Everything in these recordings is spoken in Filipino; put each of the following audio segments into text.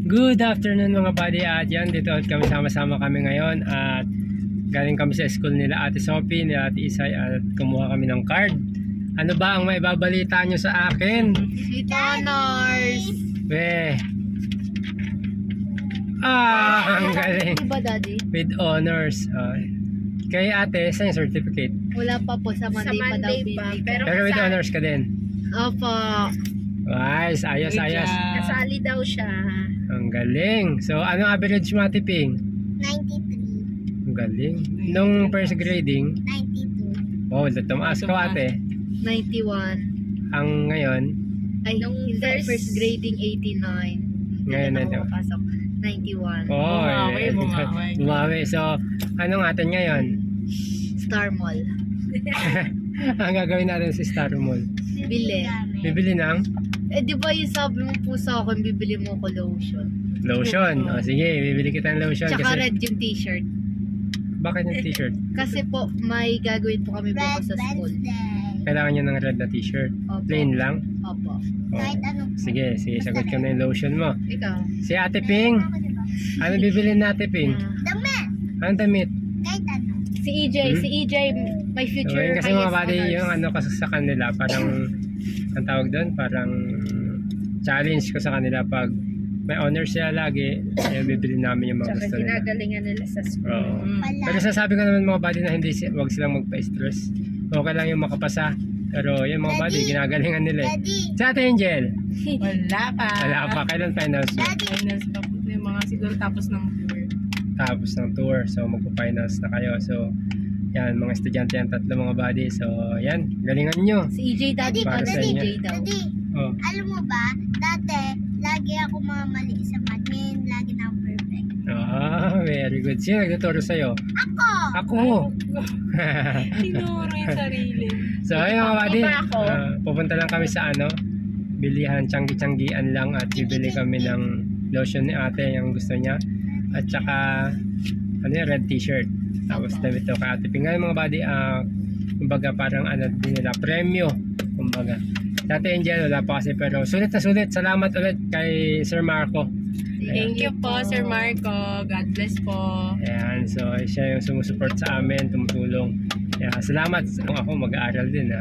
Good afternoon mga buddy, at yan dito at kami sama-sama kami ngayon at galing kami sa school nila Ate Sophie, nila Ate Isay at kumuha kami ng card. Ano ba ang maibabalita nyo sa akin? With honors! Weh! Ang galing! Diba, Daddy? With honors. Kay ate, saan yung certificate? Wala pa po, sa Monday, pa daw bibigyan. Pero with honors ka din? Opo. Ayos, ayos, ayos. Kasali daw siya. Ang galing. So, anong average mo, Ate Ping? 93. Ang galing. Nung first grading, 92. oh, tumaas ka, ate. 91. Ang ngayon, Ay, nung first grading, 89. Ngayon na daw. Pasok, 91. oh, Bumawi. bumawi. So, anong atin ngayon? Star Mall. Ang gagawin natin si Star Mall. Bili. Bibili ng Eh, di ba yung sabi mo po sa akin, bibili mo ko lotion? lotion. O sige, bibili kita ng lotion. Tsaka Kasi, red yung t-shirt. bakit yung t-shirt? Kasi po, may gagawin po kami bukas sa school. Wednesday. Kailangan nyo ng red na t-shirt. Opo. Plain lang. Opo. Oh. Kahit ano. Sige, sagot ko na yung lotion mo. Ikaw? Si Ate Ping, ano bibili na Ate Ping? Damit. Anong damit? Kahit ano. Si EJ, si EJ, my So, future yun kasi mga buddy, honors. yung ano kasi sa kanila, parang, ang tawag doon, parang challenge ko sa kanila pag may honor sila lagi, bibili namin yung mga Tsaka gusto nila. ginagalingan nila sa school. Oo. Pala. Pero sasabi ko naman mga buddy na hindi, wag silang magpa-stress. Okay lang yung makapasa. Pero yung mga buddy, ginagalingan nila eh. Daddy. Sa Ate Angel, Wala pa. wala pa. Kailan finals mo? Daddy. Finals pa po yung mga siguro tapos ng tour. Tapos ng tour. So magpo-finals na kayo. So yan, mga estudyante yan, tatlo mga buddy. So yan, galingan nyo. Si EJ daddy, Para para sa si inyo. EJ daw. Daddy. Oh. Alam mo ba, dati, lagi ako mamali sa math. Ngayon, lagi na ako perfect. Very good. Sino nagtuturo sa'yo? Ako! Ako! Tinuro yung sarili. So ayun mga buddy, Iba ako. pupunta lang kami sa ano, bilihan, tiyanggi-tiyanggian lang at bibili kami ng lotion ni ate yung gusto niya. At saka, ano yung red t-shirt. Tapos damit to kay Ate Ping. Ngayon mga buddy, kumbaga parang ano din nila, premyo. Kumbaga. Dati Angel, wala pa kasi pero sulit na sulit. Salamat ulit kay Sir Marco. Thank you po, Sir Marco. God bless po. Ayan, so siya yung sumusuport sa amin, tumutulong. Kaya salamat. Kung ako mag-aaral din,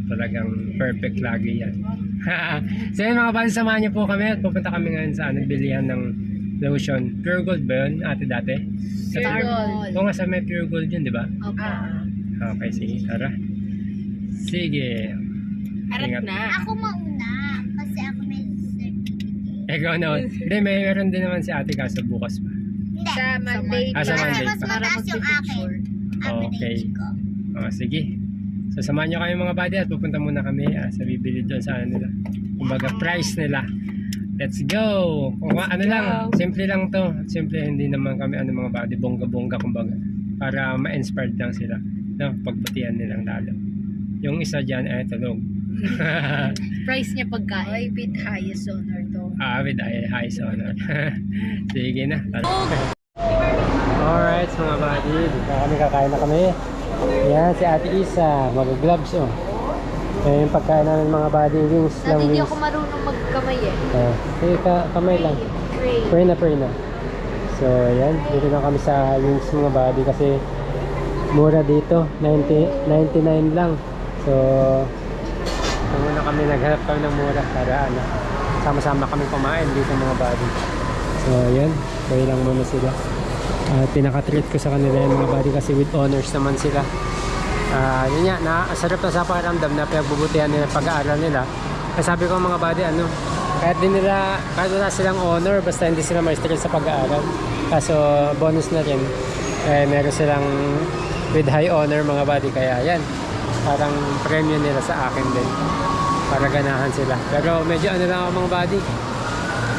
talagang perfect lagi yan. So yun mga buddy, samahan niyo po kami at pupunta kami ngayon sa bilihan ng lotion. Pure Gold ba yun, ate dati? Star Mall. Oo nga, sa may Pure Gold yun, di ba? Opo. Okay, sige, tara. Sige. Harap Ingat. na. Ako mauna. Kasi ako may certificate. Ikaw na. Hindi, meron din naman si ate kaso bukas pa. Hindi. Sa Monday. Ah, sa Monday. Mas mataas yung akin. Okay. Average ko. Sige. So samahan nyo kayo mga buddy at pupunta muna kami sa bibili doon sa ano nila. Kumbaga price nila. Let's go! Kung ano lang, simple lang to. Simple, hindi naman kami ano mga buddy, bongga-bongga kumbaga. Para ma-inspired lang sila. No, pagbutihan nilang lalo. Yung isa dyan ay tulog. Price niya pagkain. Ay, with highest honor to. With high honor. Sige na. Alright mga buddy, dito kami kakain na kami. Yan si Ate Isa, mag-gloves oh. Yan yung pagkain namin mga buddy, wings lang Dati hindi wings. ako marunong magkamay eh. Sige kamay lang. Pray. Pray na. So yan, dito na kami sa wings mga buddy kasi mura dito, 99 lang. So muna kami naghanap kami ng mura para ano, sama-sama kami kumain dito mga buddy. So yan, pray lang muna sila. Pinaka-treat ko sa kanila yung mga buddy kasi with honors naman sila. Yun nga, sarap na sa pakiramdam na pinagbubutihan nila pag-aaral nila. Kasi sabi ko mga buddy, ano, kahit wala silang honor, basta hindi sila ma-stress sa pag-aaral. Kaso bonus na rin, meron silang with high honor mga buddy. Kaya yan, parang premium nila sa akin din. Para ganahan sila. Pero medyo ano lang ako mga buddy.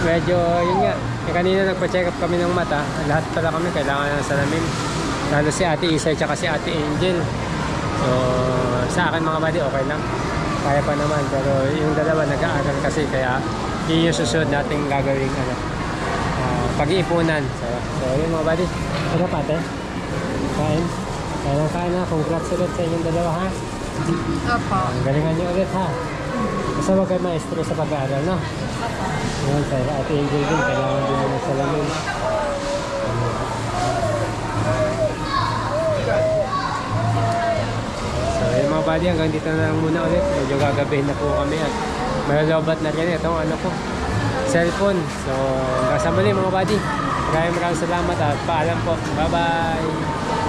Medyo, yun nga, kanina nagpa-check up kami ng mata. Lahat pala kami kailangan ng salamin. Lalo si Ate Isay at si Ate Angel. So, sa akin mga buddy, okay lang. Kaya pa naman. Pero yung dalawa nag-aaral kasi. Kaya yun yung susunod nating gagawin pag-iipunan. So yun mga buddy. Ano pate? Kain? Kain na. Congrats ulit sa inyong dalawa ha. Opo. Galingan nyo ulit ha. Basta huwag kayo ma-stress sa pag-aaral, no? Yan, sa Ate Angel din, kailangan din mo buddy, hanggang dito na lang muna ulit. Medyo gagabihin na po kami at malalobat na rin itong ano ko, cellphone. So hanggang sa muli mga buddy, maraming salamat at paalam po. Bye bye.